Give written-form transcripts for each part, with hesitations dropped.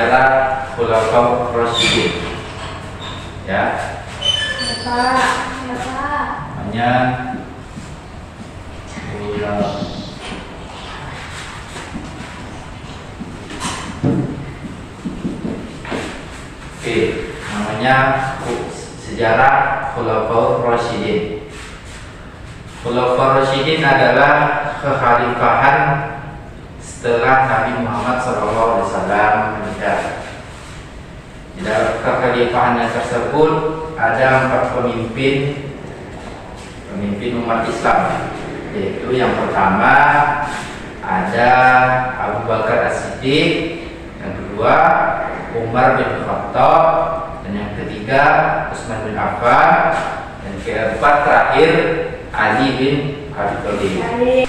sejarah Khulafaur Rasyidin. Ya. Ya Pak. Ya Pak. Namanya namanya sejarah Khulafaur Rasyidin. Khulafaur Rasyidin adalah kekhalifahan setelah Nabi Muhammad SAW meninggal. Di dalam kekhalifahannya tersebut ada 4 pemimpin umat Islam, yaitu yang pertama ada Abu Bakar As-Siddiq, yang kedua Umar bin Khattab, dan yang ketiga Utsman bin Affan, dan keempat terakhir Ali bin Abi Thalib.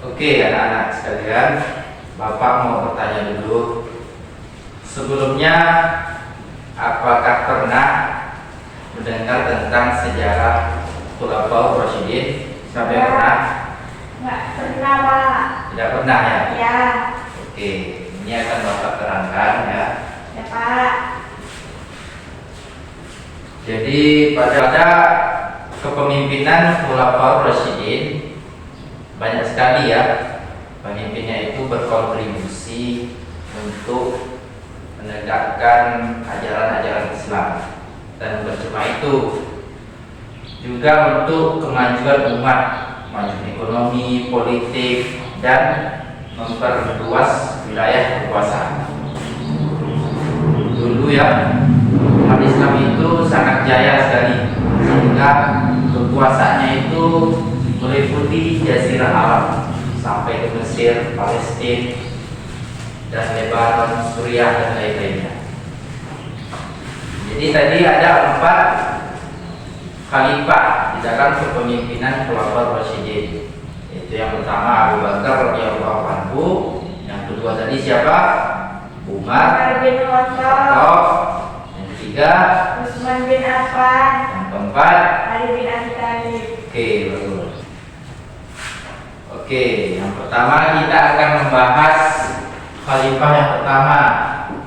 Oke, anak-anak sekalian, Bapak mau bertanya dulu. Sebelumnya, apakah pernah mendengar tentang sejarah Khulafaur Rasyidin? Sampai pernah? Nggak pernah Pak. Tidak pernah ya? Ya. Oke, ini akan Bapak terangkan ya. Ya Pak. Jadi pada kepemimpinan Khulafaur Rasyidin banyak sekali ya pemimpinnya itu berkontribusi untuk menegakkan ajaran-ajaran Islam, dan bukan cuma itu, juga untuk kemajuan umat, kemajuan ekonomi, politik, dan memperluas wilayah kekuasaan. Dulu ya, umat Islam itu sangat jaya sekali, sehingga kekuasaannya itu meliputi Jazirah Arab sampai ke Mesir, Palestina, dan Lebanon, Suriah, dan lain-lainnya. Jadi tadi ada 4 khalifah di dalam kepemimpinan Khulafaur Rasyidin. Itu yang pertama Abu Bakar radhiyallahu anhu, yang kedua tadi siapa? Umar bin Khattab. Yang ketiga Utsman bin Affan. Yang keempat Ali bin Abi Thalib. Oke, bagus. Oke, yang pertama kita akan membahas khalifah yang pertama,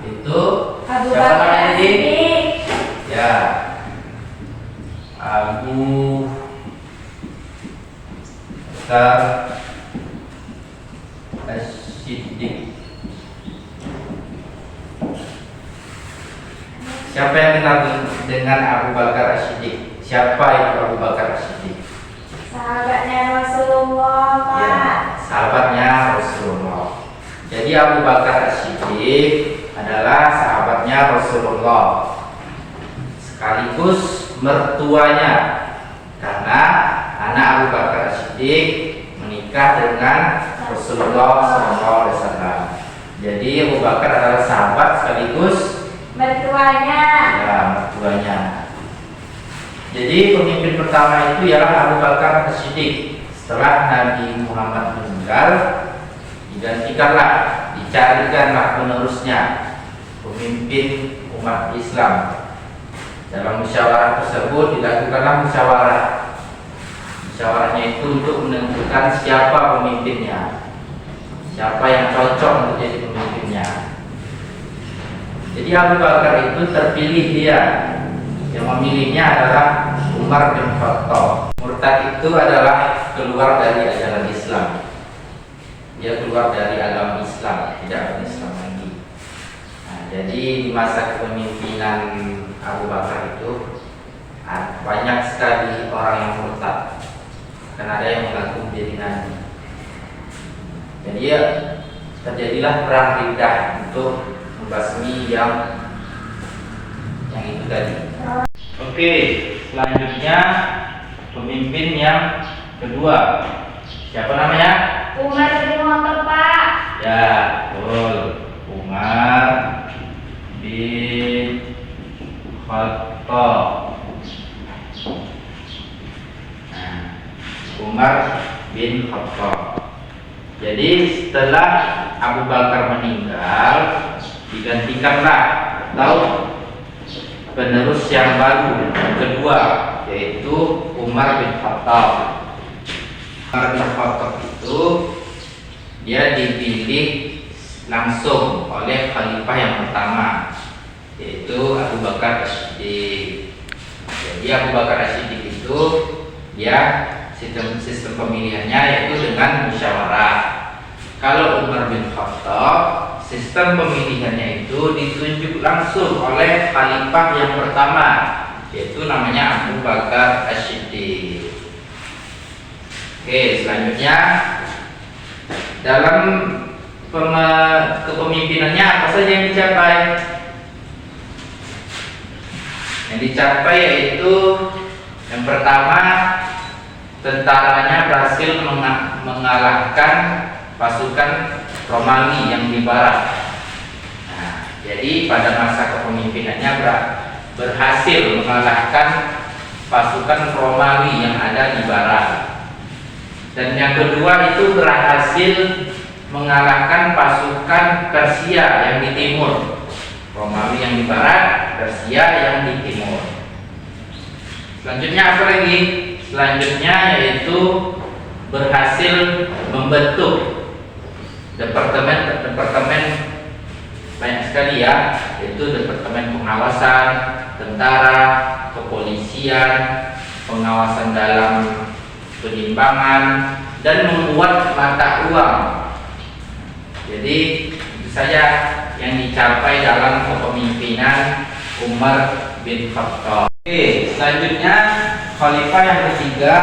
itu Abu siapa Bakar namanya tadi? As-Siddiq. Ya, Abu Bakar As-Siddiq. Siapa yang kenal dengan Abu Bakar As-Siddiq? Siapa itu Abu Bakar As-Siddiq? Sahabatnya Rasulullah Pak. Ya, sahabatnya Rasulullah. Jadi Abu Bakar As-Siddiq adalah sahabatnya Rasulullah, sekaligus mertuanya, karena anak Abu Bakar As-Siddiq menikah dengan Rasulullah SAW. Jadi Abu Bakar adalah sahabat sekaligus Mertuanya. ya mertuanya. Jadi pemimpin pertama itu ialah Abu Bakar As-Siddiq. Setelah Nabi Muhammad meninggal, digantikanlah, dicarikanlah penerusnya, pemimpin umat Islam. Dalam musyawarah tersebut dilakukanlah musyawarah. Musyawarahnya itu untuk menentukan siapa pemimpinnya, siapa yang cocok untuk jadi pemimpinnya. Jadi Abu Bakar itu terpilih dia. Yang memilihnya adalah Umar bin Khattab. Murtad itu adalah keluar dari ajaran Islam. Dia keluar dari agama Islam, tidak berislam lagi. Nah, jadi di masa kepemimpinan Abu Bakar itu banyak sekali orang yang murtad, karena ada yang mengaku menjadi nabi. Jadi ya terjadilah perang Riddah untuk membasmi yang itu tadi. Oke, selanjutnya pemimpin yang kedua, siapa namanya? Umar bin Khattab Pak. Ya, betul. Umar bin Khattab. Nah, Umar bin Khattab. Jadi setelah Abu Bakar meninggal, digantikanlah atau penerus yang baru yang kedua, yaitu Umar bin Khattab. Umar bin Khattab itu dia dipilih langsung oleh khalifah yang pertama, yaitu Abu Bakar As-Siddiq. Jadi Abu Bakar As-Siddiq itu dia sistem pemilihannya yaitu dengan musyawarah. Kalau Umar bin Khattab, sistem pemilihannya itu ditunjuk langsung oleh khalifah yang pertama, yaitu namanya Abu Bakar As-Siddiq. Oke, selanjutnya dalam kepemimpinannya apa saja yang dicapai? Yang dicapai yaitu yang pertama, tentaranya berhasil mengalahkan pasukan Romawi yang di barat. Nah, jadi pada masa kepemimpinannya berhasil mengalahkan pasukan Romawi yang ada di barat. Dan yang kedua itu berhasil mengalahkan pasukan Persia yang di timur. Romawi yang di barat, Persia yang di timur. Selanjutnya apa lagi? Selanjutnya yaitu berhasil membentuk departemen banyak sekali ya, yaitu departemen pengawasan, tentara, kepolisian, pengawasan dalam penimbangan, dan membuat mata uang. Jadi itu saja yang dicapai dalam kepemimpinan Umar bin Khattab. Oke, selanjutnya khalifah yang ketiga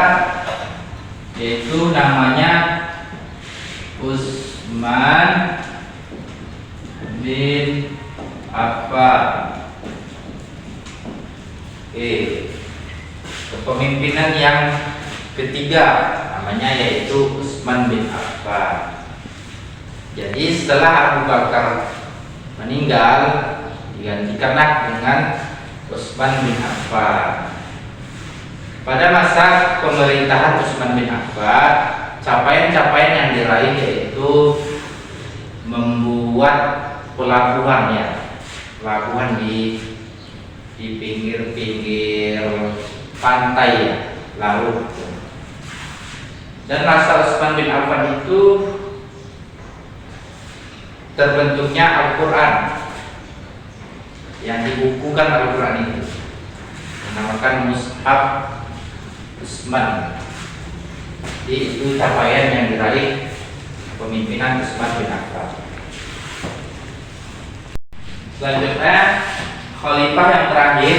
yaitu namanya Utsman bin Affan. Oke, kepemimpinan yang ketiga namanya yaitu Utsman bin Affan. Jadi setelah Abu Bakar meninggal, digantikanlah dengan Utsman bin Affan. Pada masa pemerintahan Utsman bin Affan, capaian-capaian yang diraih yaitu membuat pelabuhan di pinggir-pinggir pantai laut. Dan masa Utsman bin Affan itu terbentuknya Al-Quran, yang dibukukan Al-Quran itu dinamakan Mushaf Utsman. Jadi itu capaian yang diraih pemimpinan Utsman bin Affan. Selanjutnya khalifah yang terakhir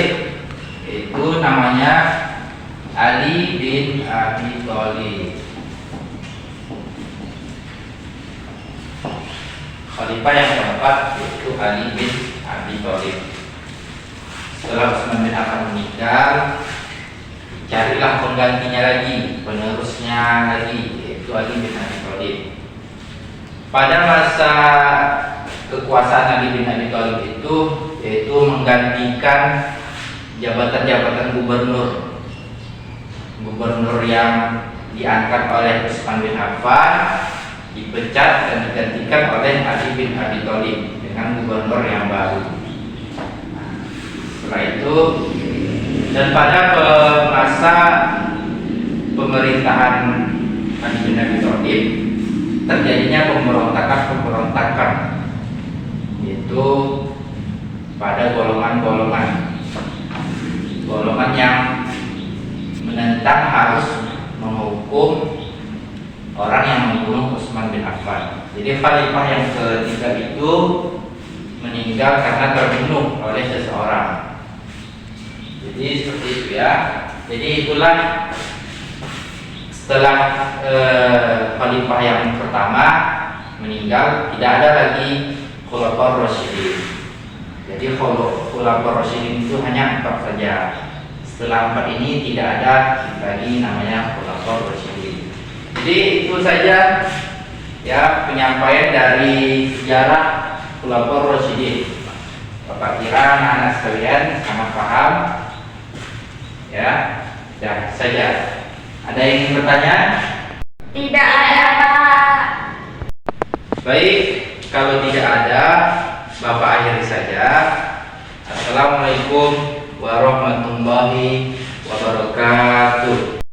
itu namanya Ali bin Abi Thalib. Khalifah yang keempat yaitu Ali bin Abi Thalib. Setelah Utsman bin Affan meninggal, carilah penggantinya lagi, penerusnya lagi, yaitu Ali bin Abi Thalib. Pada masa kekuasaan Ali bin Abi Thalib itu yaitu menggantikan jabatan-jabatan gubernur yang diangkat oleh Utsman bin Affan, dipecat dan digantikan oleh Ali bin Abi Thalib dengan gubernur yang baru. Setelah itu dan pada masa pemerintahan Ali bin Abi Thalib terjadinya pemberontakan, yaitu pada golongan yang menentang harus menghukum orang yang membunuh Utsman bin Affan. Jadi khalifah yang ketiga itu meninggal karena terbunuh oleh seseorang. Jadi seperti itu ya. Jadi itulah setelah khalifah yang pertama meninggal, tidak ada lagi Khulafaur Rasyidin. Jadi Khulafaur Rasyidin itu hanya 4 saja. Setelah 4 ini tidak ada lagi namanya Khulafaur Rasyidin. Jadi itu saja ya penyampaian dari sejarah Khulafaur Rasyidin. Bapak kira anak-anak sekalian sangat paham? Ya, sudah saja. Ada yang ingin bertanya? Tidak ada, Pak. Baik, kalau tidak ada, Bapak akhiri saja. Assalamualaikum warahmatullahi wabarakatuh.